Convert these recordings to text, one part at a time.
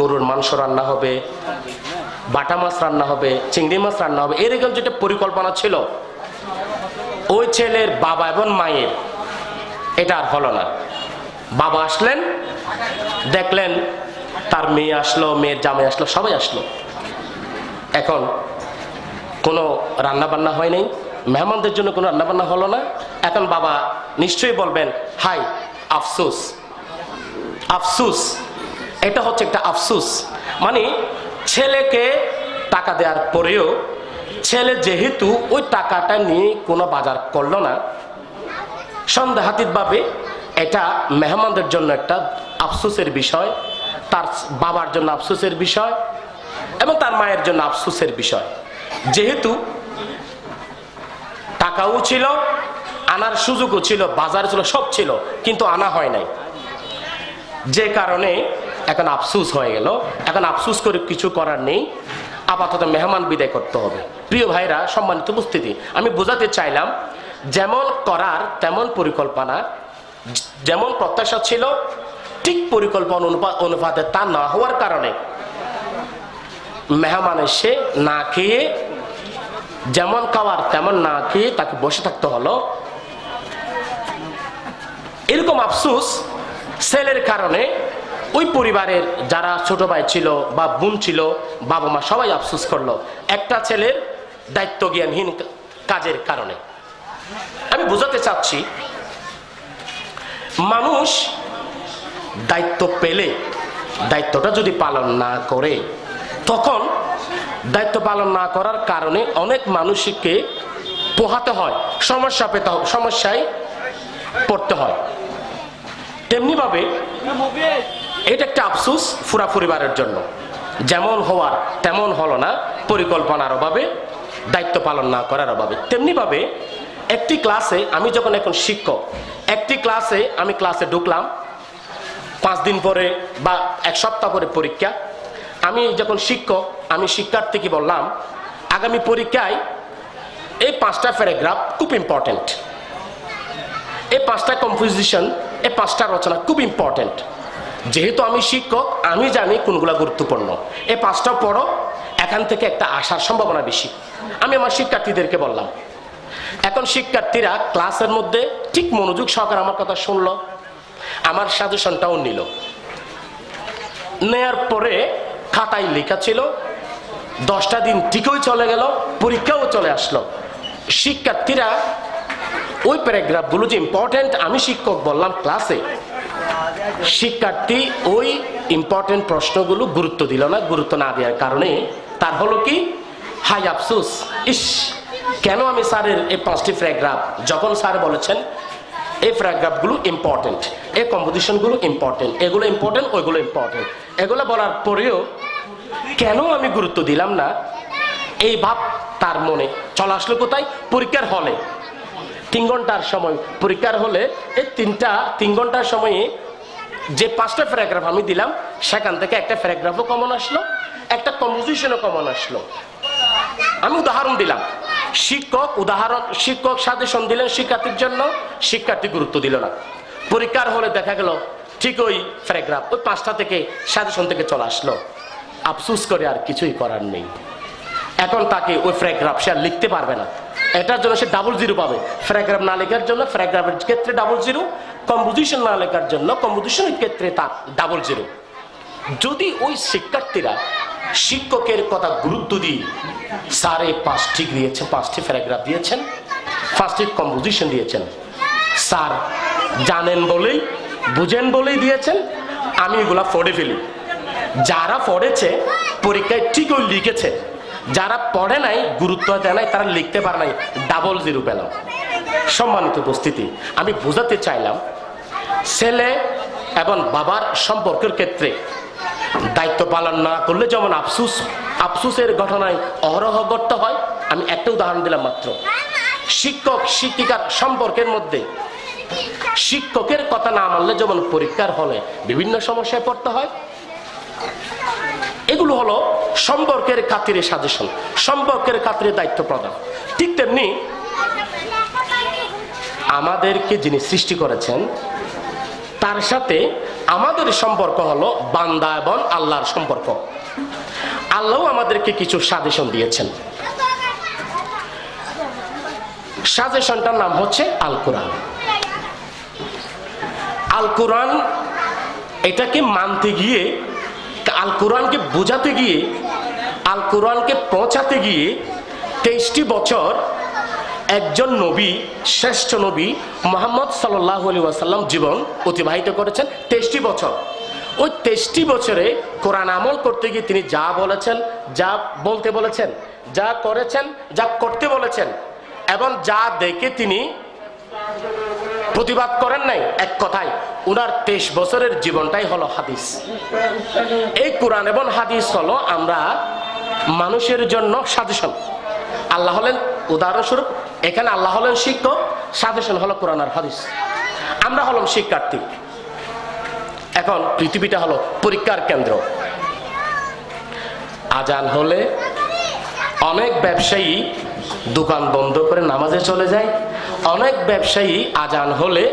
গরুর মাংস রান্না হবে, বাটা মাছ রান্না হবে, চিংড়ি মাছ রান্না হবে, এরকম যেটা পরিকল্পনা ছিল ওই ছেলের বাবা এবং মায়ের এটা আর হলো না। বাবা আসলেন, দেখলেন তার মেয়ে আসলো, মেয়ের জামাই আসলো, সবাই আসলো। এখন কোনো রান্না বান্না হয় নাই, মেহমানদের জন্য কোনো রান্না বান্না হলো না। এখন বাবা নিশ্চয়ই বলবেন হাই আফসোস। আফসোস এটা হচ্ছে একটা আফসোস, মানে ছেলেকে টাকা দেওয়ার পরেও ছেলে যেহেতু ওই টাকাটা নিয়ে কোনো বাজার করলো না, সন্দেহাতীতভাবে এটা মেহমানদের জন্য একটা আফসোসের বিষয়, তার বাবার জন্য আফসোসের বিষয় এবং তার মায়ের জন্য আফসোসের বিষয়। যেহেতু টাকাও ছিল, আনার সুযোগও ছিল, বাজার ছিল, সব ছিল, কিন্তু আনা হয় নাই, যে কারণে এখন আফসোস হয়ে গেল। এখন আফসোস করে কিছু করার নেই, আপাতত মেহমান বিদায় করতে হবে। প্রিয় ভাইরা, সম্মানিত উপস্থিতি, আমি বোঝাতে চাইলাম যেমন করার তেমন পরিকল্পনা, যেমন প্রত্যাশা ছিল ঠিক পরিকল্পনা অনুপাতে তা না হওয়ার কারণে মেহমান এসে না খেয়ে, যেমন খাওয়ার তেমন না খেয়ে তাকে বসে থাকতে হলো। এরকম আফসোস ছেলের কারণে ওই পরিবারের যারা ছোট ভাই ছিল বা বোন ছিল, বাবা মা সবাই আফসোস করলো একটা ছেলের দায়িত্ব জ্ঞানহীন কাজের কারণে। আমি বোঝাতে চাচ্ছি, মানুষ দায়িত্ব পেলে দায়িত্বটা যদি পালন না করে, তখন দায়িত্ব পালন না করার কারণে অনেক মানুষকে পোহাতে হয়, সমস্যায় পড়তে হয়। তেমনি ভাবে এটা একটা আফসোস পুরা পরিবারের জন্য, যেমন হওয়ার তেমন হলো না, পরিকল্পনার অভাবে, দায়িত্ব পালন না করার অভাবে। তেমনি ভাবে একটি ক্লাসে, আমি যখন এখন শিক্ষক, একটি ক্লাসে আমি ক্লাসে ঢুকলাম, 5 দিন পরে বা 1 সপ্তাহ পরে পরীক্ষা। আমি যখন শিক্ষক, আমি শিক্ষার্থীকে বললাম আগামী পরীক্ষায় এই 5টা প্যারাগ্রাফ খুব ইম্পর্টেন্ট, এই 5টা কম্পোজিশন, এই 5টা রচনা খুব ইম্পর্টেন্ট। যেহেতু আমি শিক্ষক, আমি জানি কোনগুলো গুরুত্বপূর্ণ, এই 5টা পড়ো, এখান থেকে একটা আসার সম্ভাবনা বেশি। আমি আমার শিক্ষার্থীদেরকে বললাম। এখন শিক্ষার্থীরা ক্লাসের মধ্যে ঠিক মনোযোগ সহকারে আমার কথা শুনলো, আমার সাজেশনটাও নিল। নেয়ার পরে খাতায় লেখা ছিল, 10টা দিন ঠিকই চলে গেল, পরীক্ষাও চলে আসলো। শিক্ষার্থীরা ওই প্যারাগ্রাফগুলো যে ইম্পর্টেন্ট আমি শিক্ষক বললাম ক্লাসে, শিক্ষার্থী ওই ইম্পর্টেন্ট প্রশ্নগুলো গুরুত্ব দিল না। গুরুত্ব না দেওয়ার কারণে তার হলো কি, হাই আফসোস, ইস কেন আমি স্যারের এই 5টি প্যারাগ্রাফ, যখন স্যার বলেছেন এই প্যারাগ্রাফগুলো ইম্পর্টেন্ট, এই কম্পোজিশনগুলো ইম্পর্টেন্ট, এগুলো ইম্পর্টেন্ট, ওইগুলো ইম্পর্টেন্ট, এগুলো বলার পরেও কেন আমি গুরুত্ব দিলাম না, এই ভাব তার মনে চলে আসলো। কোথায়? পরীক্ষার হলে। 3 ঘন্টার সময় পরীক্ষার হলে, এই 3 ঘন্টার সময়ে যে 5টা প্যারাগ্রাফ আমি দিলাম, সেখান থেকে একটা প্যারাগ্রাফও কমন আসলো, একটা কম্পোজিশনও কমন আসলো। আমি উদাহরণ দিলাম, শিক্ষক সাজেশন দিলেন শিক্ষার্থীর জন্য, শিক্ষার্থী গুরুত্ব দিল না। পরীক্ষার হলে দেখা গেল ঠিক ওই প্যারাগ্রাফ ওই 5টা থেকে সাজেশন থেকে চলে আসলো। আফসোস করে আর কিছুই করার নেই। এখন তাকে ওই প্যারাগ্রাফ সে আর লিখতে পারবে না, এটার জন্য সে ডাবল 0 পাবে। প্যারাগ্রাফ না লেখার জন্য প্যারাগ্রাফের ক্ষেত্রে ডাবল 0, কম্পোজিশন না লেখার জন্য কম্পোজিশনের ক্ষেত্রে তার ডাবল 0। যদি ওই শিক্ষার্থীরা শিক্ষকের কথা গুরুত্ব দিয়ে স্যার এই 5টি দিয়েছেন, 5টি প্যারাগ্রাফ দিয়েছেন, 5টি কম্পোজিশন দিয়েছেন, স্যার জানেন বলেই, বুঝেন বলেই দিয়েছেন, আমি এগুলা পড়ে ফেলি। যারা পড়েছে পরীক্ষায় ঠিকই লিখেছে, যারা পড়ে নাই, গুরুত্ব দেয় নাই, তারা লিখতে পারে নাই, ডাবল 0 পেল। সম্মানিত উপস্থিতি, আমি বোঝাতে চাইলাম ছেলে এবং বাবার সম্পর্কের ক্ষেত্রে দায়িত্ব পালন না করলে যেমন আফসোসের ঘটনায় অহরহ ঘটতে হয়। আমি একটা উদাহরণ দিলাম মাত্র। শিক্ষক শিক্ষিকার সম্পর্কের মধ্যে শিক্ষকের কথা না মানলে যেমন পরীক্ষার হলে বিভিন্ন সমস্যায় পড়তে হয়। এগুলো হলো সম্পর্কের খাতিরে সাজেশন, সম্পর্কের খাতিরে দায়িত্ব প্রদান। ঠিক তেমনি আমাদেরকে যিনি সৃষ্টি করেছেন তার সাথে আমাদের সম্পর্ক হলো বান্দা এবং আল্লাহর সম্পর্ক। আল্লাহ আমাদেরকে কিছু সাজেশন দিয়েছেন। সাজেশনটার নাম হচ্ছে আল কোরআন। আল কোরআন এটাকে মানতে গিয়ে, আল কোরআনকে বোঝাতে গিয়ে, আল কোরআনকে পৌঁছাতে গিয়ে 23টি বছর একজন নবী, শ্রেষ্ঠ নবী মুহাম্মদ সাল্লাল্লাহু আলাইহি ওয়াসাল্লাম জীবন অতিবাহিত করেছেন 23টি বছর। ওই 23টি বছরে কোরআন আমল করতে গিয়ে তিনি যা বলেছেন, যা বলতে বলেছেন, যা করেছেন, যা করতে বলেছেন এবং যা দেখে তিনি প্রতিবাদ করেন নাই, এক কথায় উনার 23 বছরের জীবনটাই হলো হাদিস। এই কোরআন এবং হাদিস হলো আমরা মানুষের জন্য সাজেশন। আল্লাহ হলেন উদাহরণস্বরূপ, এখানে আল্লাহ হলেন শিক্ষক, সাজেশন হলো কোরআন আর হাদিস। আমরা হলাম শিক্ষার্থী। এখন পৃথিবীটা হলো পরীক্ষার কেন্দ্র। আজান হলে অনেক ব্যবসায়ী দোকান বন্ধ করে নামাজে চলে যায়। অনেক ব্যবসায়ী আজান হলে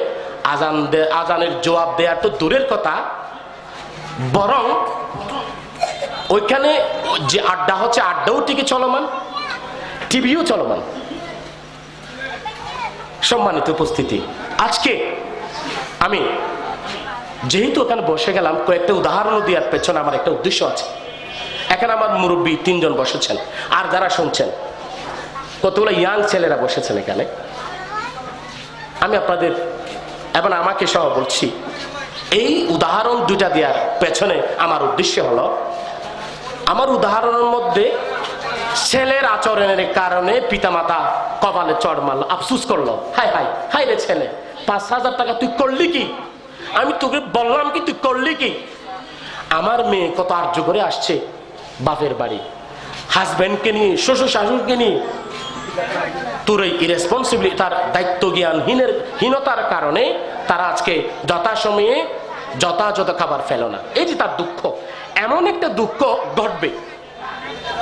আজানের জবাব দেওয়ার তো দূরের কথা, বরং ওইখানে যে আড্ডা হচ্ছে আড্ডাও ঠিকই চলমান, টিভিও চলমান। সম্মানিত উপস্থিতি, আজকে আমি যেহেতু ওখানে বসে গেলাম, কয়েকটা উদাহরণ দেওয়ার পেছনে আমার একটা উদ্দেশ্য আছে। এখানে আমার মুরব্বী 3 জন বসেছেন, আর যারা শুনছেন কতগুলো ইয়াং ছেলেরা বসেছেন এখানে। আমি আপনাদের এবং আমাকে সহ বলছি, এই উদাহরণ দুটা দেওয়ার পেছনে আমার উদ্দেশ্য হলো, আমার উদাহরণের মধ্যে ছেলের আচরণের কারণে পিতামাতা কপালে চড় মারলো, আফসুস করলো, হাই হাই হাই রে ছেলে, 5,000 টাকা তুই করলি কি? আমি তোকে বললাম কি, তুই করলি কি? আমার মেয়ে কত আর্য করে আসছে বাপের বাড়ি, হাজব্যান্ডকে নিয়ে, শ্বশুর শাশুড়কে নিয়ে। তোর এই ইরেসপন্সিবিলিটি, তার দায়িত্ব হীনতার কারণে তারা আজকে যথাসময়ে যথাযথ খাবার ফেল না। এই যে তার দুঃখ, এমন একটা দুঃখ ঘটবে,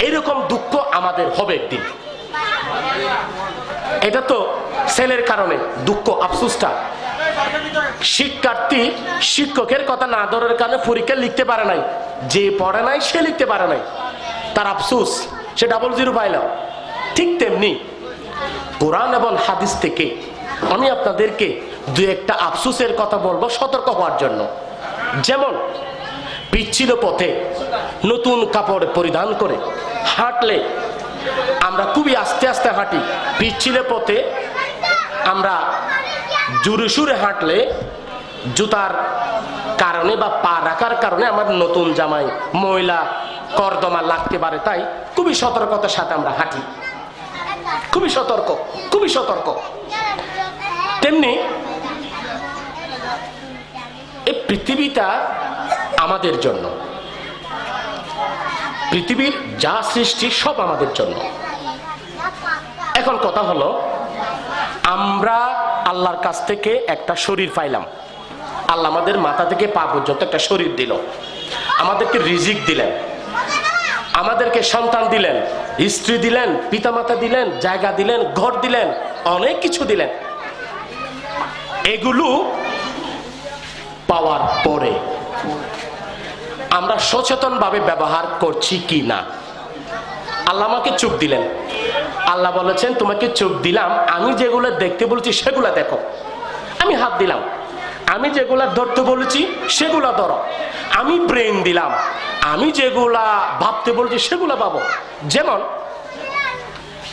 এইরকম দুঃখ আমাদের হবে একদিন। এটা তো ছেলের কারণে দুঃখ, আফসোসটা। শিক্ষার্থী শিক্ষকের কথা না ধরার কারণে পরীক্ষা লিখতে পারে নাই, যে পড়ে নাই সে লিখতে পারে নাই, তার আফসোস, সে 00 পাইল। ঠিক তেমনি কোরআন এবং হাদিস থেকে আমি আপনাদেরকে 2-1টা আফসোসের কথা বলবো সতর্ক হওয়ার জন্য। যেমন পিচ্ছিল পথে নতুন কাপড় পরিধান করে হাঁটলে, আমরা খুবই আস্তে আস্তে হাঁটি। পিচ্ছিল পথে আমরা জোরে সুরে হাঁটলে জুতার কারণে বা পা রাখার কারণে আমার নতুন জামাই ময়লা কর্দমা লাগতে পারে, তাই খুবই সতর্কতার সাথে আমরা হাঁটি, খুবই সতর্ক, খুবই সতর্ক। তেমনি এই পৃথিবীটা আমাদের জন্য, পৃথিবীর যা সৃষ্টি সব আমাদের জন্য। এখন কথা হলো, আমরা আল্লাহর কাছ থেকে একটা শরীর পাইলাম। আল্লাহ আমাদের মাথা থেকে পা পর্যন্ত একটা শরীর দিল, আমাদেরকে রিজিক দিলেন, আমাদেরকে সন্তান দিলেন, স্ত্রী দিলেন, পিতামাতা দিলেন, জায়গা দিলেন, ঘর দিলেন, অনেক কিছু দিলেন। এগুলো পাওয়ার পরে আমরা সচেতনভাবে ব্যবহার করছি কি না? আল্লাহ আমাকে চোখ দিলেন, আল্লাহ বলেছেন তোমাকে চোখ দিলাম, আমি যেগুলো দেখতে বলছি সেগুলো দেখো। আমি হাত দিলাম, আমি যেগুলা ধরতে বলেছি সেগুলা ধরো। আমি ব্রেন দিলাম, আমি যেগুলা ভাবতে বলছি সেগুলা ভাবো। যেমন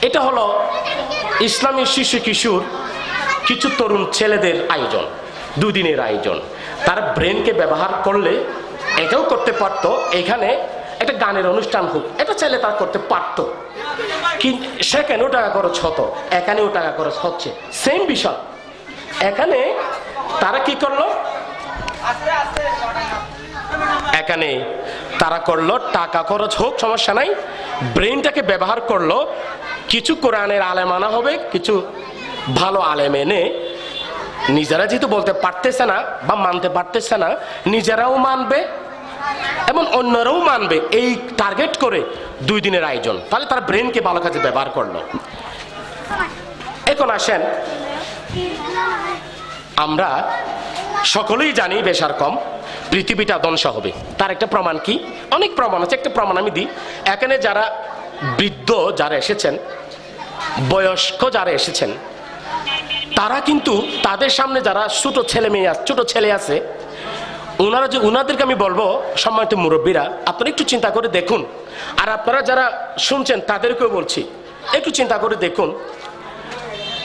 এটা হলো ইসলামী শিশু কিশোর কিছু তরুণ ছেলেদের আয়োজন, 2 দিনের আয়োজন। তারা ব্রেনকে ব্যবহার করলে এটাও করতে পারতো, এখানে একটা গানের অনুষ্ঠান হোক, এটা চাইলে তারা করতে পারতো, কিন্তু সেখানেও টাকা খরচ হতো, এখানেও টাকা খরচ হচ্ছে, সেম বিষয়। এখানে তারা কি করলো, এখানে তারা করলো টাকা খরচ হোক সমস্যা নাই, ব্রেনটাকে ব্যবহার করলো। কিছু কোরআনের আলেম আনা হবে, কিছু ভালো আলেম এনে নিজেরা যেহেতু বলতে পারতেছে না বা মানতে পারতেছে না, নিজেরাও মানবে এবং অন্যরাও মানবে, এই টার্গেট করে 2 দিনের আয়োজন। তাহলে তারা ব্রেনকে ভালো কাজে ব্যবহার করলো। এখন আসেন, আমরা সকলেই জানি বেশ আর কম পৃথিবীটা ধ্বংস হবে। তার একটা প্রমাণ কি? অনেক প্রমাণ আছে, একটা প্রমাণ আমি দিই। এখানে যারা বৃদ্ধ যারা এসেছেন, বয়স্ক যারা এসেছেন, তারা কিন্তু তাদের সামনে যারা ছোট ছেলে আছে, ওনাদেরকে আমি বলবো, সম্মানিত মুরব্বীরা, আপনারা একটু চিন্তা করে দেখুন। আর আপনারা যারা শুনছেন তাদেরকেও বলছি, একটু চিন্তা করে দেখুন।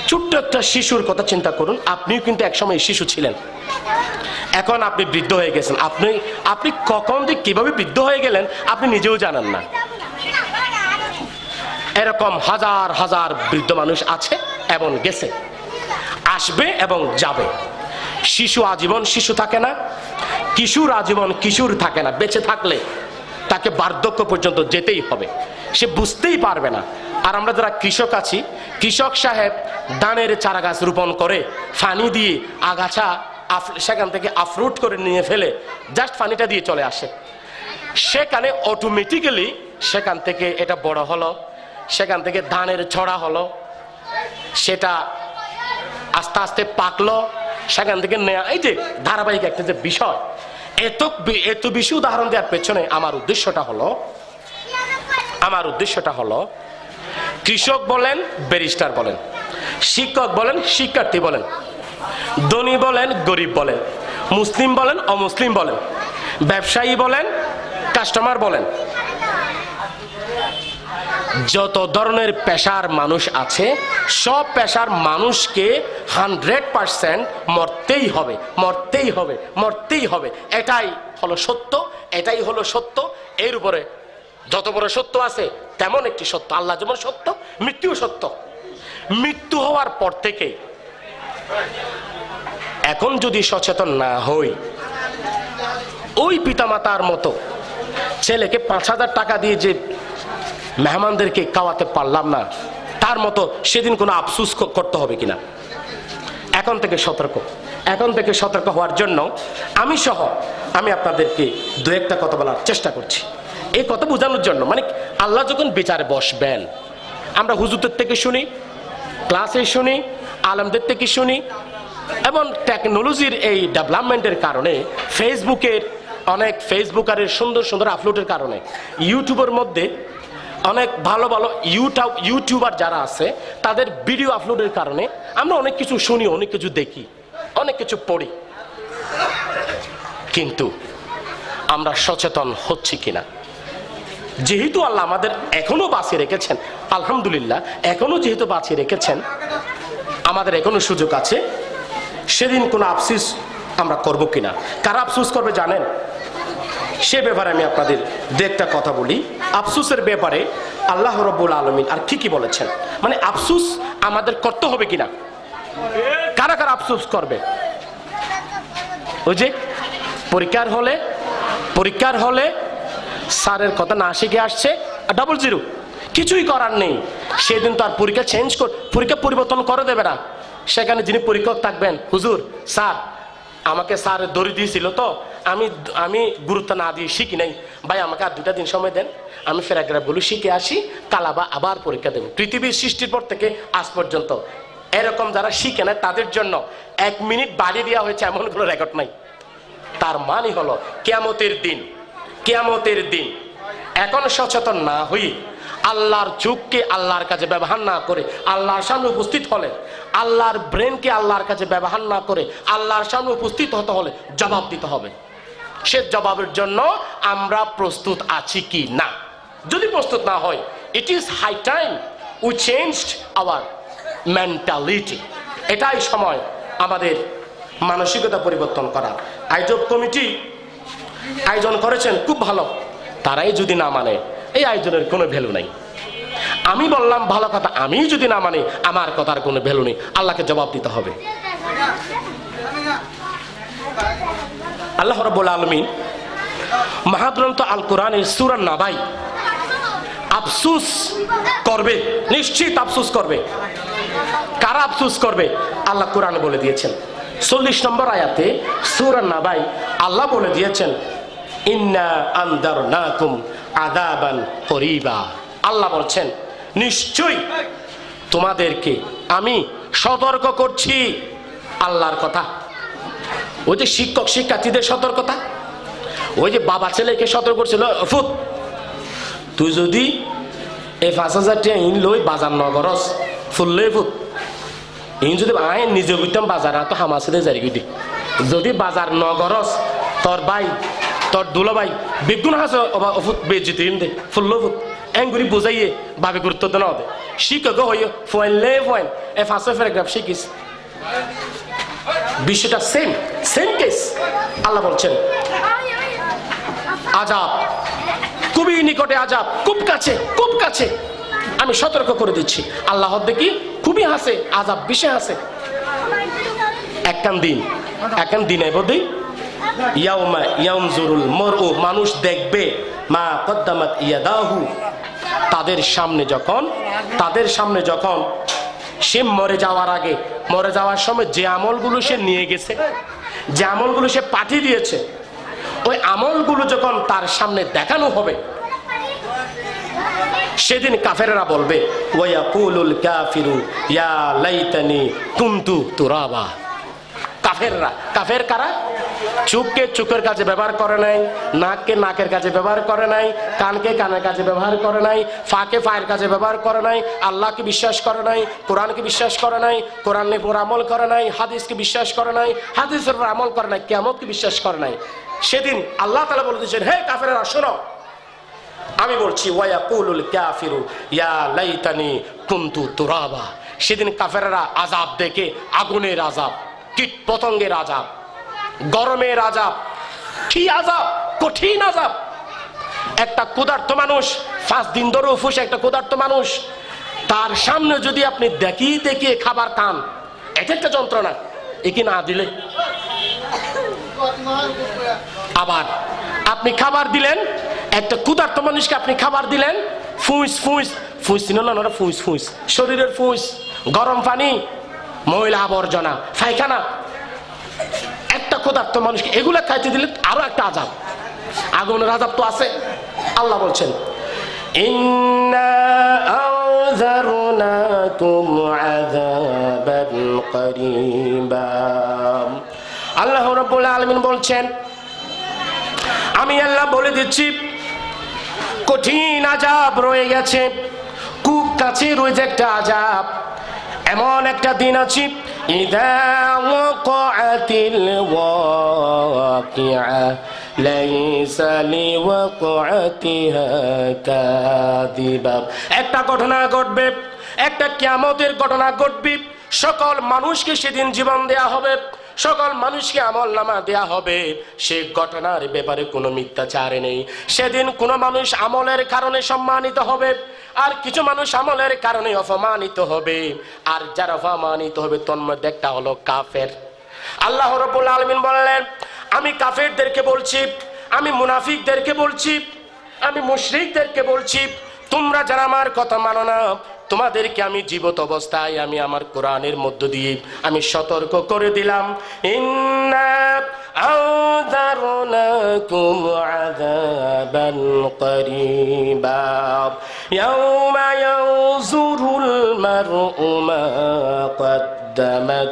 ছোট্ট একটা শিশুর কথা চিন্তা করুন। আপনিও কিন্তু একসময় শিশু ছিলেন, এখন আপনি বৃদ্ধ হয়ে গেছেন। আপনি কখন যে কিভাবে বৃদ্ধ হয়ে গেলেন আপনি নিজেও জানেন না। এরকম হাজার হাজার বৃদ্ধ মানুষ আছে এবং গেছে, আসবে এবং যাবে। শিশু আজীবন শিশু থাকে না, কিশোর আজীবন কিশোর থাকে না। বেঁচে থাকলে তাকে বার্ধক্য পর্যন্ত যেতেই হবে, সে বুঝতেই পারবে না। আর আমরা যারা কৃষক আছি, কৃষক সাহেব ধানের চারা গাছ রোপণ করে পানি দিয়ে আগাছা সেখান থেকে আফরুট করে নিয়ে ফেলে জাস্ট পানিটা দিয়ে চলে আসে। সেখানে অটোমেটিক্যালি সেখান থেকে এটা বড় হলো, সেখান থেকে ধানের ছড়া হলো, সেটা আস্তে আস্তে পাকলো, সেখান থেকে নেয়া। এই যে ধারাবাহিক একটা যে বিষয়, এত বেশি উদাহরণ দেওয়ার পেছনে আমার উদ্দেশ্যটা হলো কৃষক বলেন, ব্যারিস্টার বলেন, শিক্ষক বলেন, শিক্ষার্থী বলেন, ধনী বলেন, গরিব বলেন, মুসলিম বলেন, অমুসলিম বলেন, ব্যবসায়ী বলেন, কাস্টমার বলেন, যত ধরনের পেশার মানুষ আছে সব পেশার মানুষকে 100% মরতেই হবে। এটাই হলো সত্য। এর উপরে যত বড় সত্য আছে তেমন একটি সত্য, আল্লাহ যেমন সত্য, মৃত্যু সত্য। মৃত্যু হওয়ার পর থেকে এখন যদি সচেতন না হই, ওই পিতামাতার মতো ছেলেকে 5,000 টাকা দিয়ে যে মেহমানদেরকে খাওয়াতে পারলাম না, তার মতো সেদিন কোনো আফসোস করতে হবে কিনা। এখন থেকে সতর্ক হওয়ার জন্য আমি আপনাদেরকে দু একটা কথা বলার চেষ্টা করছি। এই কথা বোঝানোর জন্য, মানে আল্লাহ যখন বিচারে বসবেন, আমরা হুজুরদের থেকে শুনি, ক্লাসে শুনি, আলেমদের থেকে শুনি, এবং টেকনোলজির এই ডেভেলপমেন্টের কারণে ফেসবুকারের সুন্দর আপলোডের কারণে ইউটিউবের মধ্যে অনেক ভালো ইউটিউবার যারা আছে তাদের ভিডিও আপলোডের কারণে আমরা অনেক কিছু শুনি, অনেক কিছু দেখি, অনেক কিছু পড়ি, কিন্তু আমরা সচেতন হচ্ছি কিনা। যেহেতু আল্লাহ আমাদের এখনো বাঁচিয়ে রেখেছেন, আলহামদুলিল্লাহ, এখনো যেহেতু বাঁচিয়ে রেখেছেন, আমাদের এখনো সুযোগ আছে। সেদিন কোনো আফসোস আমরা করব কিনা। কারা আফসোস করবে জানেন? সে ব্যাপারে আমি আপনাদের দু একটা কথা বলি। আফসোসের ব্যাপারে আল্লাহ রাব্বুল আলামিন আর কি বলেছেন, মানে আফসোস আমাদের করতে হবে কিনা। কারা আফসোস করবে? ওই যে পরীক্ষার হলে স্যারের কথা না শিখে আসছে 00, কিছুই করার নেই। সেদিন তো আর পরীক্ষা পরিবর্তন করে দেবে না। সেখানে যিনি পরীক্ষক থাকবেন, হুজুর স্যার আমাকে স্যার দড়ি দিয়েছিল, তো আমি গুরুত্ব না দিয়ে শিখি নাই, ভাই আমাকে আর 2টা দিন সময় দেন, আমি প্যারাগ্রাফগুলো শিখে আসি, কালাবা আবার পরীক্ষা দেব। পৃথিবীর সৃষ্টির পর থেকে আজ পর্যন্ত এরকম যারা শিখে নেয় তাদের জন্য 1 মিনিট বাড়িয়ে দেওয়া হয়েছে এমন কোনো রেকর্ড নাই। তার মানে হলো কিয়ামতের দিন এখন সচেতন না হই, আল্লাহর চোখকে আল্লাহর কাছে ব্যবহার না করে আল্লাহর সামনে উপস্থিত হলে, আল্লাহর ব্রেনকে আল্লাহর কাছে ব্যবহার না করে আল্লাহর সামনে উপস্থিত হতে হলে জবাব দিতে হবে। সে জবাবের জন্য আমরা প্রস্তুত আছি কি না। যদি প্রস্তুত না হয়, it is high time we changed our mentality. এটাই সময় আমাদের মানসিকতা পরিবর্তন করা। আয়োজক কমিটি আয়োজন করেছেন, খুব ভালো। তারাই যদি না মানে, এই আয়োজনের কোনো ভ্যালু নাই। আমি বললাম ভালো কথা, আমি যদি না মানে আমার কথার কোনো ভ্যালু নেই। আল্লাহকে জবাব দিতে হবে। আল্লাহ রাব্বুল আলামিন মহাগ্রন্থ আল কোরআনের সূরা নাবাই আফসোস করবে, নিশ্চিত আফসোস করবে। কারা আফসোস করবে? আল্লাহ কোরআনে বলে দিয়েছেন। 40 নম্বর আয়াতে সূরা নাবাই আল্লাহ বলে দিয়েছেন, ইন্না আনদারনাকুম আযাবান করিবা। আল্লাহ বলছেন, নিশ্চয়ই তোমাদেরকে আমি সতর্ক করছি আল্লাহর কথা, ওই যে শিক্ষক শিক্ষার্থীদের সতর্কতা, ওই যে বাবা ছেলেকে সতর্ক করছিল, ফুত তুই যদি এই 5,000 টাকা ইন লই বাজার নগরস ফুললে ফুত ইন যদি আয় নিজে বুঝতাম বাজার তো হামাসে জারি দি যদি বাজার নগরস তোর ভাই তোর দুলো ভাই বেগুন হাসো ফুত বেজিত দে ফুললো ফুত এঙ্গুরি বুঝাইয়ে ভাবে গুরুত্ব দেন দে শিক্ষক হইও ফয়েলে ফয়েল এ 500 প্যারাগ্রাফ শিখিস। বিষয়টা সেম সেম কেস। আল্লাহ বলছেন আযাব খুবই নিকটে, আযাব খুব কাছে, খুব কাছে, আমি সতর্ক করে দিচ্ছি। আল্লাহ দেখি খুবই হাসে, আযাব বেশি হাসে। একখান দিনে বোধই ইয়াউমা ইয়ানজুরুল মারউ, মানুষ দেখবে মা কদ্দামাত ইয়াদাহু, তাদের সামনে যখন সে মরে যাওয়ার আগে, মরে যাওয়ার সময় যে আমলগুলো সে নিয়ে গেছে, যে আমলগুলো সে পাঠিয়ে দিয়েছে, ওই আমলগুলো যখন তার সামনে দেখানো হবে, সেদিন কাফেররা বলবে ওয়ায়াকুলুল কাফিরু ইয়া লাইতানি কুনতু তুরাবা। কাফেররা, কাফের কারা? চোখকে চোখের কাজে ব্যবহার করে নাই, নাককে নাকের কাজে ব্যবহার করে নাই, কানকে কানের কাজে ব্যবহার করে নাই, ফাকে ফায়ের কাজে ব্যবহার করে নাই, আল্লাহকে বিশ্বাস করে নাই, কোরআনকে বিশ্বাস করে নাই, কোরআনের উপর আমল করে নাই, হাদিসকে বিশ্বাস করে নাই, হাদিসের উপর আমল করে নাই, কিয়ামতকে বিশ্বাস করে নাই। সেদিন আল্লাহ তাআলা বলে দিয়েছেন, হে কাফেররা শোনো, আমি বলছি ওয়ায়াকুলুল কাফিরু ইয়া লাইতানি কুনতু তুরাবা। সেদিন কাফেররা আযাব দেখে, আগুনের আযাব, কীট পতঙ্গের আযাব, গরমের আযাব, কি আযাব, কঠিন আযাব। একটা ক্ষুধার্ত মানুষ 5 দিন ধরে উপোস, একটা ক্ষুধার্ত মানুষ, তার সামনে যদি আপনি দেখিয়ে খাবার খান, এটা একটা যন্ত্রণা। একে না দিলে আবার আপনি খাবার দিলেন, একটা ক্ষুধার্ত মানুষকে আপনি খাবার দিলেন, ফুঁস ফুঁস ফুঁস, না ফুঁস ফুঁস, শরীরের ফুঁস, গরম পানি, ময়লা আবর্জনা, পায়খানা, একটা ক্ষুধার্ত মানুষকে এগুলা খাইতে দিলে আরো একটা আযাব, আগুনের আযাব তো আছে। আল্লাহ বলছেন ইন্না আযারনাকুম আযাবান করিবা। আল্লাহ রাব্বুল আলামিন বলছেন আমি আল্লাহ বলে দিচ্ছি কঠিন আযাব রয়ে গেছে, খুব কাছে রয়েছে একটা আযাব। এমন একটা দিন আছে ইযা ওয়াকাআতিল ওয়াকিআ লাইসা লিওয়াকাতিহা কাযিবা। একটা ঘটনা ঘটবে, একটা কিয়ামতের ঘটনা ঘটবে, সকল মানুষকে সেদিন জীবন দেয়া হবে, সকল মানুষকে আমলনামা দেয়া হবে। সে ঘটনার ব্যাপারে কোনো মিথ্যাচার নেই। সেদিন কোনো মানুষ আমলের কারণে সম্মানিত হবে, আর কিছু মানুষ আমলের কারণে অপমানিত হবে। আর যারা অপমানিত হবে তোর মধ্যে একটা হলো কাফের। আল্লাহ রাব্বুল আলামিন বললেন আমি কাফেরদেরকে বলছি, আমি মুনাফিকদেরকে বলছি, আমি মুশরিকদেরকে বলছি, তোমরা যারা আমার কথা মানো না, তোমাদেরকে আমি জীবিত অবস্থায় আমি আমার কোরআনের মধ্য দিয়ে আমি সতর্ক করে দিলাম। ইন্না আযারনাকুম আযাবান করিবা ইয়াওমা ইয়ানজুরুল মার'উ মা কদ্দামাত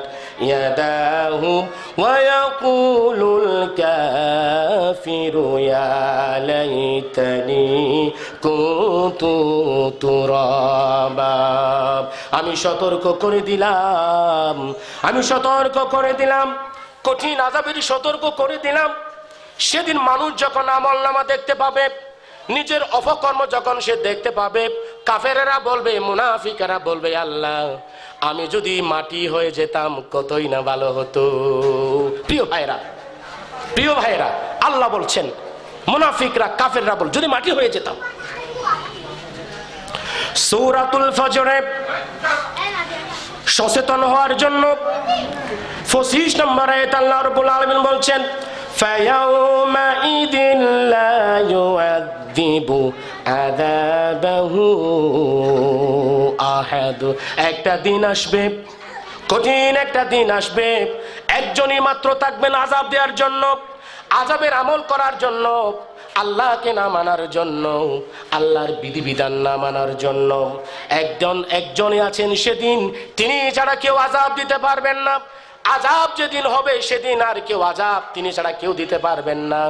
ইয়াদাহু ওয়া ইয়াকুলুল কাফিরু ইয়া লাইতানি কুনতু তুরাবা। আমি সতর্ক করে দিলাম, আমি সতর্ক করে দিলাম, কঠিন আযাবের সতর্ক করে দিলাম। সেদিন মানুষ যখন আমলনামা দেখতে পাবে, নিজের অপকর্ম যখন সে দেখতে পাবে, কাফেরেরা বলবে, মুনাফিকেরা বলবে, আল্লাহ আমি যদি মাটি হয়ে যেতাম কতই না ভালো হতো। প্রিয় ভাইরা, আল্লাহ বলছেন মুনাফিকরা কাফেররা বল যদি মাটি হয়ে যেতাম। সূরাতুল ফজরে সচেতন হওয়ার জন্য 25 নম্বর আয়াত আল্লাহ রাব্বুল আলামিন বলছেন ফায়াউমাইদিন লা ইউআযযিবু আযাবাহু আহাদ। একটা দিন আসবে, কঠিন একটা দিন আসবে, একজনই মাত্র থাকবেন আযাব দেওয়ার জন্য, আযাবের আমল করার জন্য, আল্লাহকে না মানার জন্য, আল্লাহর বিধিবিধান না মানার জন্য। একজনই আছেন সেদিন, তিনি ছাড়া কেউ আযাব দিতে পারবেন না। আযাব যেদিন হবে সেদিন আর কেউ আযাব তিনি ছাড়া কেউ দিতে পারবেন না।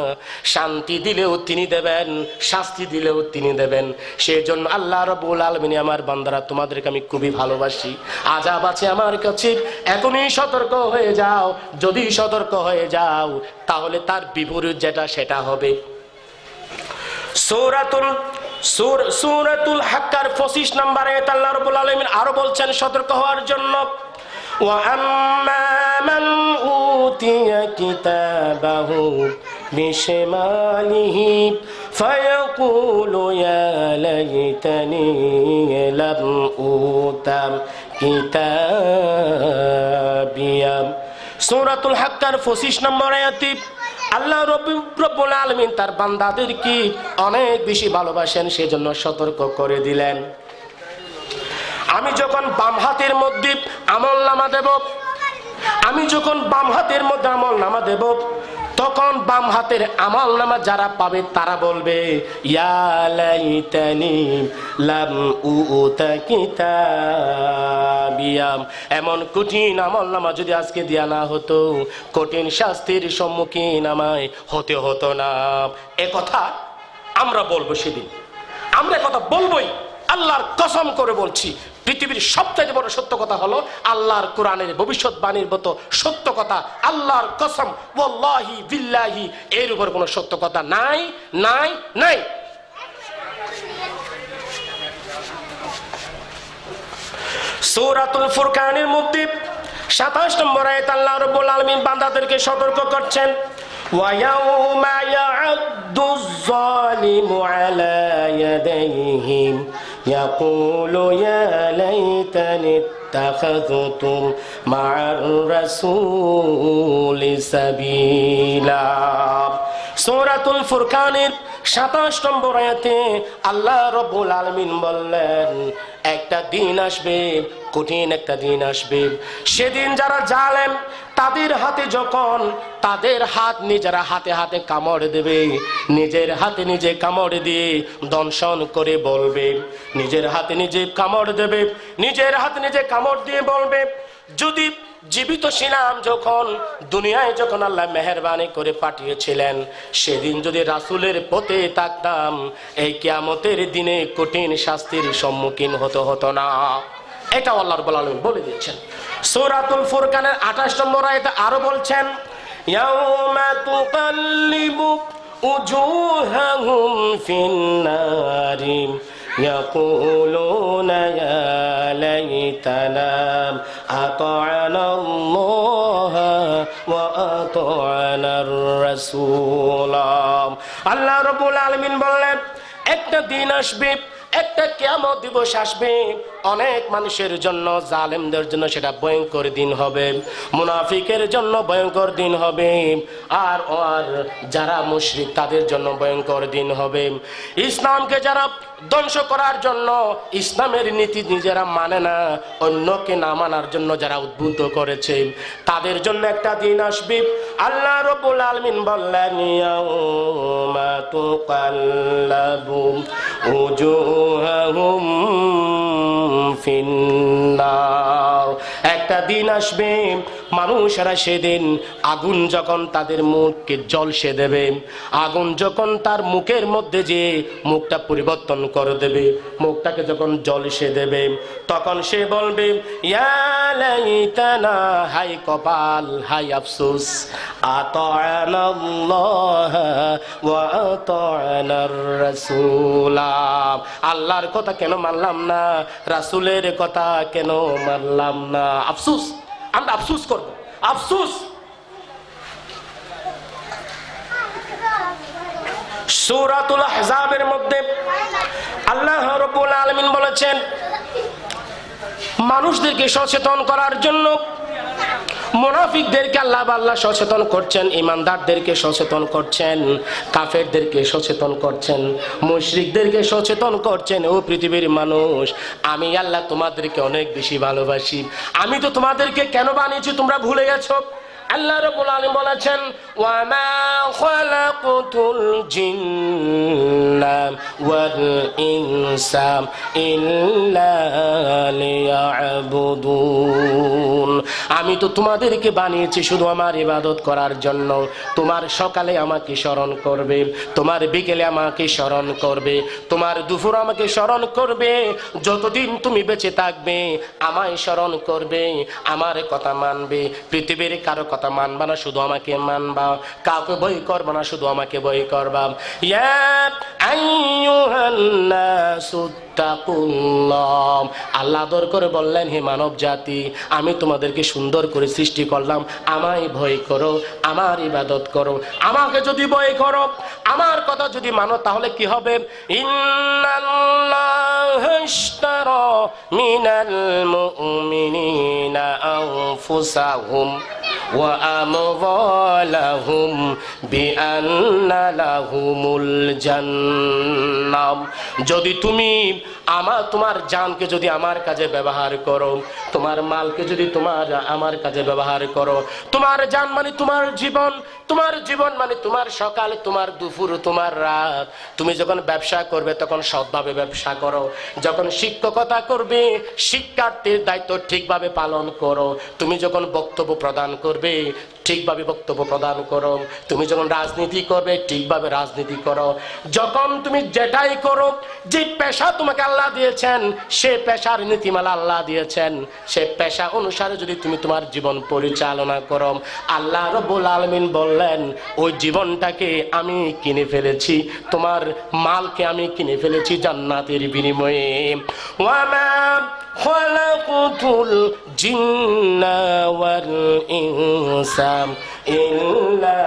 শান্তি দিলেও তিনি দেবেন, শাস্তি দিলেও তিনি দেবেন। সেজন্য আল্লাহ রাব্বুল আলামিন, আমার বান্দারা তোমাদেরকে আমি খুবই ভালোবাসি, আযাব আছে আমার কাছে, এখনই সতর্ক হয়ে যাও। যদি সতর্ক হয়ে যাও তাহলে তার বিপরীত যেটা সেটা হবে। সূরাতুল হাক্কার 25 নম্বর আয়াতে আল্লাহ রাব্বুল আলামিন আরো বলছেন সতর্ক হওয়ার জন্য, ওয়া আম্মা মান উতিয়া কিতাবাহু বিশিমালিহি ফায়াকুলু ইয়া লাইতানি লাম উতা কিতাবিয়া। সূরাতুল হাক্কার 25 নম্বর আয়াতে আল্লাহ রব্বুল আলামিন তার বান্দাদেরকে অনেক বেশি ভালোবাসেন, সেজন্য সতর্ক করে দিলেন। আমি যখন বাম হাতের মধ্যে আমলনামা দেব, আমি যখন বাম হাতের মধ্যে আমলনামা দেব, তখন বাম হাতের আমলনামা যারা পাবে তারা বলবে ইয়া লাইতানি লাম উতা কিতাবিয়া। এমন কঠিন আমলনামা যদি আজকে দেয়া না হতো, কঠিন শাস্তির সম্মুখীন আমায় হতে হতো না। এ কথা আমরা বলবো সেদিন, আমরা কথা বলবোই। আল্লাহর কসম করে বলছি, পৃথিবীর সবথেকে বড় সত্য কথা হলো আল্লাহর কোরআনের ভবিষ্যৎবাণীর মতো সত্য কথা, আল্লাহর কসম ওয়াল্লাহি বিল্লাহি, এর উপর কোনো সত্য কথা নাই নাই নাই। সূরাতুল ফুরকানের মধ্যে 27 নম্বর আয়াতে আল্লাহ রাব্বুল আলামিন বান্দাদেরকে সতর্ক করছেন, ওয়া ইয়াউমা ইয়া'আদ্দুয যালিমু আলা ইয়াদাইহি ইয়াকুলু ইয়া লাইতানি ইত্তাখাযতু মা'আর রাসূলি সাবিলা। সূরাতুল ফুরকানের 27 নম্বর আয়াতে আল্লাহ রাব্বুল আলামিন বললেন, একটা দিন আসবে, কঠিন একটা দিন আসবে, সেদিন যারা জালেম তাদের হাতে যখন তাদের হাত নিজেরা হাতে হাতে কামড় দেবে, নিজের হাতে নিজে কামড় দিয়ে দংশন করে বলবে, নিজের হাতে নিজে কামড় দেবে, নিজের হাতে নিজে কামড় দিয়ে বলবে, যদি জীবিত ছিলাম যখন দুনিয়ায়, যখন আল্লাহ মেহেরবানি করে পাঠিয়েছিলেন, সেদিন যদি রাসূলের পথে থাকতাম, এই কিয়ামতের দিনে কঠিন শাস্তির সম্মুখীন হতো না। এটা আল্লাহ রাব্বুল আলামিন বলে দিয়েছেন। সূরাতুল ফুরকানের 28 নম্বর আয়াতে আরো বলছেন, ইয়াউমা তুকাল্লিবু উজুহাহুম ফিন্নারি ইয়াকুলুনা ইয়া লাইতানা আতা'নাল্লাহা ওয়া আতা'নার রাসূলা। আল্লাহ রাব্বুল আলামিন বললেন, একটা দিন আসবে, একটা কিয়ামত দিবস আসবে, অনেক মানুষের জন্য, জালেমদের জন্য সেটা ভয়ঙ্কর দিন হবে, মুনাফিকের জন্য ভয়ঙ্কর দিন হবে, আর যারা মুশরিক তাদের জন্য ভয়ঙ্কর দিন হবে। ইসলামকে যারা ধ্বংস করার জন্য, ইসলামের নীতি নিজেরা মানে না, অন্যকে না মানার জন্য যারা উদ্বুদ্ধ করেছে, তাদের জন্য একটা দিন আসবে। আল্লাহ রাব্বুল আলামিন বললেন, ইয়াউমা তুকাল্লাবু উজুহাহুম ফিন্নার। একটা দিন আসবে, মানুষেরা সেদিন আগুন যখন তাদের মুখকে জ্বলসে দেবে, আগুন যখন তার মুখের মধ্যে যে মুখটা পরিবর্তন করে দেবে, মুখটাকে যখন জ্বলসে দেবে, তখন সে বলবে ইয়া লাইতানা, হাই কপাল, হাই আফসোস, আতা'নাল্লাহ ওয়া আতা'নার রাসূলা। আল্লাহর কথা কেন মানলাম না, রাসূলের কথা কেন মানলাম না? আফসোস, আমরা আফসোস করব, আফসোস। সূরাতুল আহজাবের মধ্যে আল্লাহ রাব্বুল আলামিন বলেছেন, মানুষদেরকে সচেতন করার জন্য মুনাফিকদেরকে আল্লাহ সচেতন করছেন, ইমানদারদেরকে সচেতন করছেন, কাফেরদেরকে সচেতন করছেন, মুশরিকদেরকে সচেতন করছেন। ও পৃথিবীর মানুষ, আমি আল্লাহ তোমাদেরকে অনেক বেশি ভালোবাসি। আমি তো তোমাদেরকে কেন বানিয়েছি তোমরা ভুলে গেছো? আল্লাহ রাব্বুল আলামিন বলেছেন, ওয়া মা খালাকুতুল জিন্না ওয়াল ইনসা ইল্লা লিয়াবুদুন। আমি তো তোমাদেরকে বানিয়েছি শুধু আমার ইবাদত করার জন্য। তোমার সকালে আমাকে স্মরণ করবে, তোমার বিকেলে আমাকে স্মরণ করবে, তোমার দুপুর আমাকে স্মরণ করবে। যতদিন তুমি বেঁচে থাকবে আমায় স্মরণ করবে, আমার কথা মানবে। পৃথিবীর কারো কথা মানবা না, শুধু আমাকে মানবা। কাউকে বই করবা না, শুধু আমাকে বই করবা। ইয়া আইয়ুহান নাসু তাকুল্লাহ, আল্লাহ আদর করে বললেন, হে মানব জাতি, আমি তোমাদেরকে সুন্দর করে সৃষ্টি করলাম, আমায় ভয় করো, আমার ইবাদত করো। আমাকে যদি ভয় করো, আমার কথা যদি মানো, তাহলে কি হবে? ইন্নাল্লাহা ইশতারা মিনাল মুমিনিনা আনফুসাহুম ওয়া আমওয়ালাহুম বিআন্না লাহুমুল জান্নাহ। যদি তুমি তোমার জানকে যদি আমার কাজে ব্যবহার করো, তোমার মালকে যদি আমার কাজে ব্যবহার করো, তোমার জান মানে তোমার জীবন, তোমার জীবন মানে তোমার সকাল, তোমার দুপুর, তোমার রাত। তুমি যখন ব্যবসা করবে তখন সৎভাবে ব্যবসা করো, যখন শিক্ষকতা করবে শিক্ষার্থীর দায়িত্ব ঠিকভাবে পালন করো, তুমি যখন বক্তব্য প্রদান করবে ঠিকভাবে বক্তব্য প্রদান করো, তুমি যখন রাজনীতি করবে ঠিকভাবে রাজনীতি করো। যখন তুমি যেটাই করো, যে পেশা তোমাকে আল্লাহ দিয়েছেন, সে পেশার নীতিমালা আল্লাহ দিয়েছেন, সে পেশা অনুসারে যদি তুমি তোমার জীবন পরিচালনা করো, আল্লাহ রাব্বুল আলামিন বললেন, ওই জীবনটাকে আমি কিনে ফেলেছি, তোমার মালকে আমি কিনে ফেলেছি জান্নাতের বিনিময়ে। ওয়ামা খালাকুতুল জিন্না ওয়াল ইনসা ইল্লা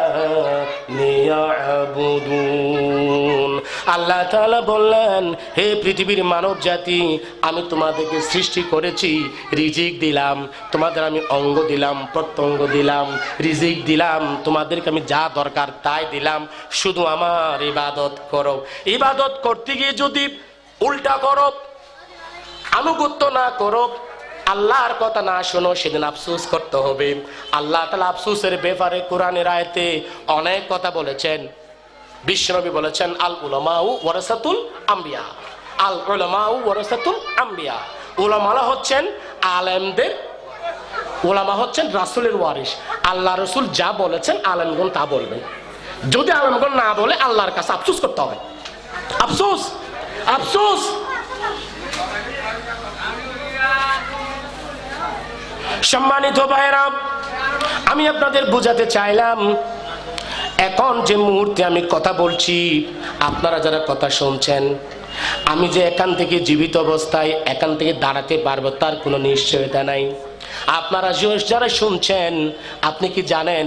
লিয়াবুদুন। আল্লাহ তাআলা বললেন, হে পৃথিবীর মানব জাতি, আমি তোমাদেরকে সৃষ্টি করেছি, রিজিক দিলাম, তোমাদের আমি অঙ্গ দিলাম, প্রত্যঙ্গ দিলাম, রিজিক দিলাম, তোমাদেরকে আমি যা দরকার তাই দিলাম, শুধু আমার ইবাদত করো। ইবাদত করতে গিয়ে যদি উল্টা করো, আনুগত্য না করো, আল্লাহর কথা না শোনো, সেদিন আফসোস করতে হবে। আল্লাহ তাআলা আফসোসের ব্যাপারে কোরআনের আয়াতে অনেক কথা বলেছেন। বিশ্বনবী বলেছেন, আল উলামাউ ওয়ারাসাতুল আম্বিয়া, আল উলামাউ ওয়ারাসাতুল আম্বিয়া। উলামারা হচ্ছেন আলেমদের, উলামা হচ্ছেন রাসূলের ওয়ারিস। আল্লাহ রাসূল যা বলেছেন আলেমগণ তা বলবেন। যদি আলেমগণ না বলে, আল্লাহর কাছে আফসোস করতে হবে। আফসোস, আফসোস। সম্মানিত ভাইরা, আমি আপনাদের বোঝাতে চাইলাম, এখন যে মুহূর্তে আমি কথা বলছি, আপনারা যারা কথা শুনছেন, আমি যে এখান থেকে জীবিত অবস্থায় এখান থেকে দাঁড়াতে পারবো তার কোনো নিশ্চয়তা নাই। আপনারা যারা শুনছেন, আপনি কি জানেন,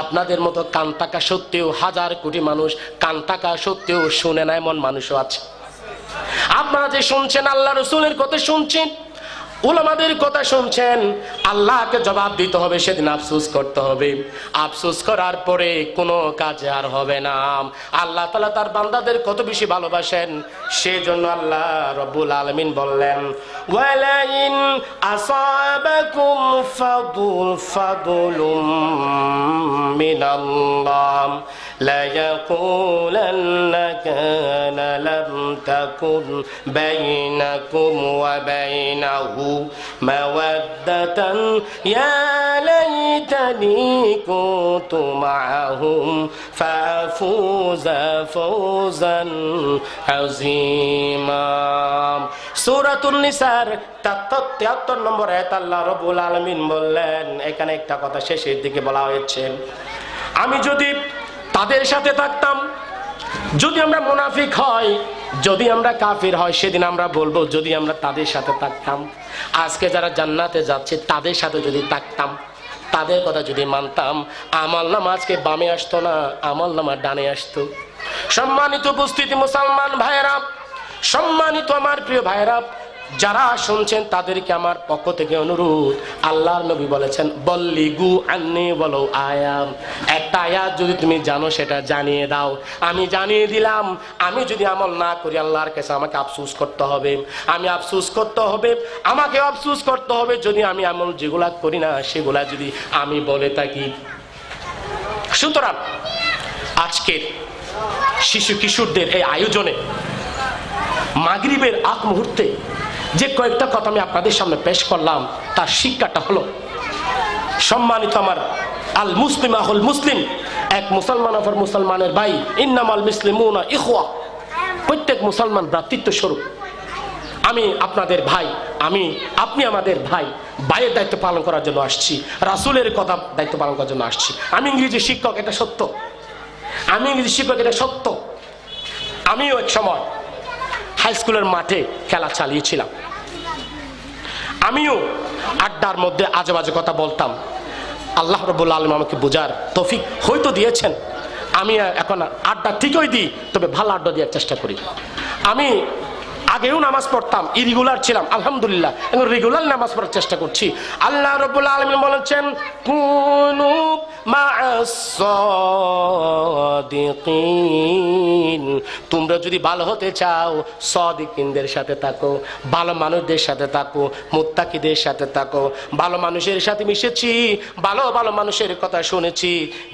আপনাদের মতো কান থাকা সত্ত্বেও হাজার কোটি মানুষ কান থাকা সত্ত্বেও শুনে না এমন মানুষও আছে। আপনারা যে শুনছেন, আল্লাহ রাসূলের কথা শুনছেন, উলামাদের কথা শুনছেন, আল্লাহকে জবাব দিতে হবে, সেদিন আফসোস করতে হবে। আফসোস করার পরে কোনো কাজে আর হবে না। আল্লাহ তাআলা তার বান্দাদের কত বেশি ভালোবাসেন, সেজন্য আল্লাহ রাব্বুল আলামিন বললেন, ওয়ালাইন আসাবাকুম ফাদলুম মিনাল্লাহ লা ইয়াকুলান্না কানা লাম তাকুন বাইনাকুম ওয়া বাইনাহু মাওয়াদ্দাতান ইয়া লাইতানি কুনতু মাআহুম ফাফুযা ফাওজান আযীমা। সূরাতুন নিসার ৭৩ নম্বর আয়াত আল্লাহ রাব্বুল আলামিন বললেন, এখানে একটা কথা শেষের দিকে বলা হয়েছে, আমি যদি তাদের সাথে থাকতাম, যদি আমরা মুনাফিক হই, যদি আমরা কাফির হয়, সেদিন আমরা বলবো যদি আমরা তাদের সাথে থাকতাম। আজকে যারা জান্নাতে যাচ্ছে তাদের সাথে যদি থাকতাম, তাদের কথা যদি মানতাম, আমলনামা আজকে বামে আসতো না, আমলনামা ডানে আসতো। সম্মানিত উপস্থিতি মুসলমান ভাইরা, সম্মানিত আমার প্রিয় ভাইরা, যারা শুনছেন তাদেরকে আমার পক্ষ থেকে অনুরোধ, আল্লাহর নবী বলেছেন, বল্লিগু আন্নি ওয়ালাউ আয়া। একটা আয়াত যদি তুমি জানো সেটা জানিয়ে দাও। আমি জানিয়ে দিলাম, আমি যদি আমল না করি আল্লাহর কাছে আমাকে আফসোস করতে হবে, আমি আফসোস করতে হবে, আমাকে আফসোস করতে হবে যদি আমি আমল যেগুলা করি না সেগুলা যদি আমি বলে থাকি। সুতরাং আজকের শিশু কিশোরদের এই আয়োজনে মাগরিবের আগ মুহূর্তে যে কয়েকটা কথা আমি আপনাদের সামনে পেশ করলাম, তার শিক্ষাটা হলো, সম্মানিত আমার আল মুসলিম আহুল মুসলিম, এক মুসলমান অপর মুসলমানের ভাই, ইন্নামাল মুসলিমুনা ইখওয়া, প্রত্যেক মুসলমান ভ্রাতৃত্ব স্বরূপ। আমি আপনাদের ভাই, আপনি আমাদের ভাই, ভাইয়ের দায়িত্ব পালন করার জন্য আসছি, রাসূলের কথা দায়িত্ব পালন করার জন্য আসছি। আমি ইংরেজি শিক্ষক, এটা সত্য, আমি ইংরেজি শিক্ষক, এটা সত্য। আমিও এক সময় হাই স্কুলের মাঠে খেলা চালিয়েছিলাম, আমিও আড্ডার মধ্যে আজে বাজে কথা বলতাম। আল্লাহ রাব্বুল আলামিন আমাকে বোঝার তৌফিক হয়তো দিয়েছেন। আমি এখন আড্ডা ঠিকই দিই, তবে ভালো আড্ডা দেওয়ার চেষ্টা করি। আমি আগেও নামাজ পড়তাম, ইরেগুলার ছিলাম, আলহামদুলিল্লাহ এখন রেগুলার নামাজ পড়ার চেষ্টা করছি। আল্লাহ রাব্বুল আলামিন বলেছেন, কুনু মা'আস সাদিকিন, তোমরা যদি ভালো হতে চাও সাদিকিনদের সাথে থাকো, ভালো মানুষদের সাথে থাকো, মুত্তাকিদের সাথে থাকো। ভালো মানুষের সাথে মিশেছি, ভালো ভালো মানুষের কথা শুনেছি,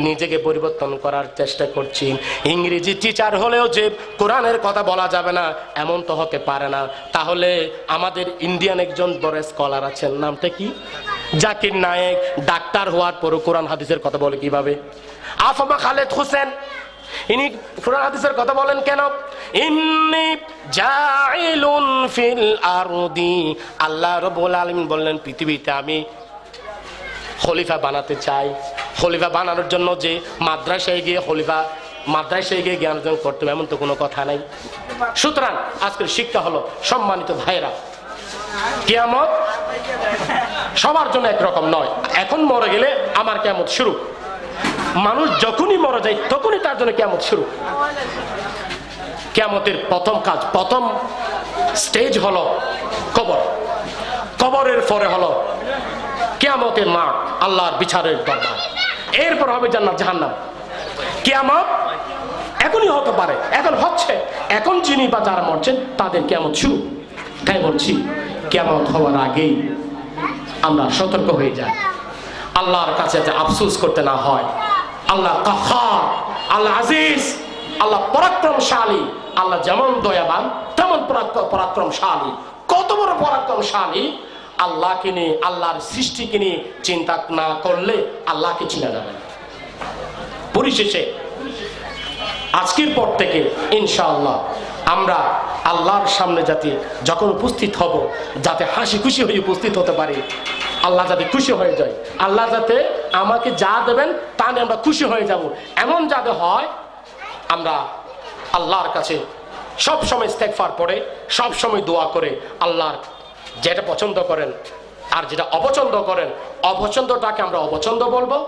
নিজেকে পরিবর্তন করার চেষ্টা করছি। ইংরেজি টিচার হলেও যে কোরআনের কথা বলা যাবে না এমন তো হতে পারে না। তাহলে আমাদের ইন্ডিয়ান একজন বড় স্কলার আছেন, নামটা কি, জাকির নায়েক, ডাক্তার হওয়ার পরও কোরআন হাদিসের কথা বলে কিভাবে? আফামা খালেদ হোসেন, ইনি কোরআন হাদিসের কথা বলেন কেন? ইন্নী জাইলুন ফিল আরদি, আল্লাহ রাব্বুল আলামিন বললেন পৃথিবীতে আমি খলিফা বানাতে চাই। খলিফা বানানোর জন্য যে মাদ্রাসায় গিয়ে জ্ঞান অর্জন করতে হবে এমন তো কোনো কথা নাই। সুতরাং আজকের শিক্ষা হলো, সম্মানিত ভাইরা, কিয়ামত সবার জন্য একরকম নয়। এখন মরে গেলে আমার কিয়ামত শুরু। মানুষ যখনই মরে যায় তখনই তার জন্য কিয়ামত শুরু। কিয়ামতের প্রথম কাজ, প্রথম স্টেজ হলো কবর। কবরের পরে হলো কিয়ামতের মাঠ, আল্লাহর বিচারের দরবার। এরপর হবে জান্নাত জাহান্নাম। কিয়ামত এখনই হতে পারে, এখন হচ্ছে। এখন যিনি বা যারা মরছেন তাদের কিয়ামত শুরু। তাই বলছি, কিয়ামত হওয়ার আগেই আমরা সতর্ক হয়ে যাই, আল্লাহর কাছে যাতে আফসোস করতে না হয়। আল্লাহ কাহ্হার, আল্লাহ আজিজ, আল্লাহ পরাক্রমশালী। আল্লাহ যেমন দয়াবান তেমন পরাক্রমশালী। কত বড় পরাক্রমশালী! আল্লাহকে নিয়ে, আল্লাহর সৃষ্টিকে নিয়ে চিন্তা না করলে আল্লাহকে চিনা যাবে না। পরিশেষে আজকের পর থেকে ইনশাআল্লাহ আমরা আল্লাহর সামনে যাতে যখন উপস্থিত হব, যাতে হাসি খুশি হয়ে উপস্থিত হতে পারি, আল্লাহ যাতে খুশি হয়ে যায়, আল্লাহ যাতে আমাকে যা দেবেন তা নিয়ে আমরা খুশি হয়ে যাব, এমন যাতে হয়। আমরা আল্লাহর কাছে সব সময় ইস্তেগফার পড়ে, সব সময় দোয়া করে, আল্লাহর যেটা পছন্দ করেন আর যেটা অপছন্দ করেন, অপছন্দটাকে আমরা অপছন্দ বলবো,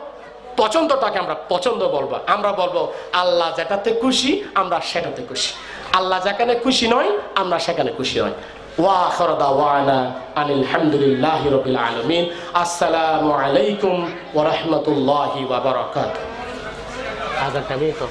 পছন্দটাকে আমরা পছন্দ বলবো। আমরা বলবো আল্লাহ যেটাতে খুশি আমরা সেটাতে খুশি, আল্লাহ যেখানে খুশি নয় আমরা সেখানে খুশি নয়। ওয়া আখিরু দাওয়ানা আনিল হামদুলিল্লাহি রাব্বিল আলামিন। আসসালামু আলাইকুম ওয়া রাহমাতুল্লাহি ওয়া বারাকাতুহু। আজান টাইমে তো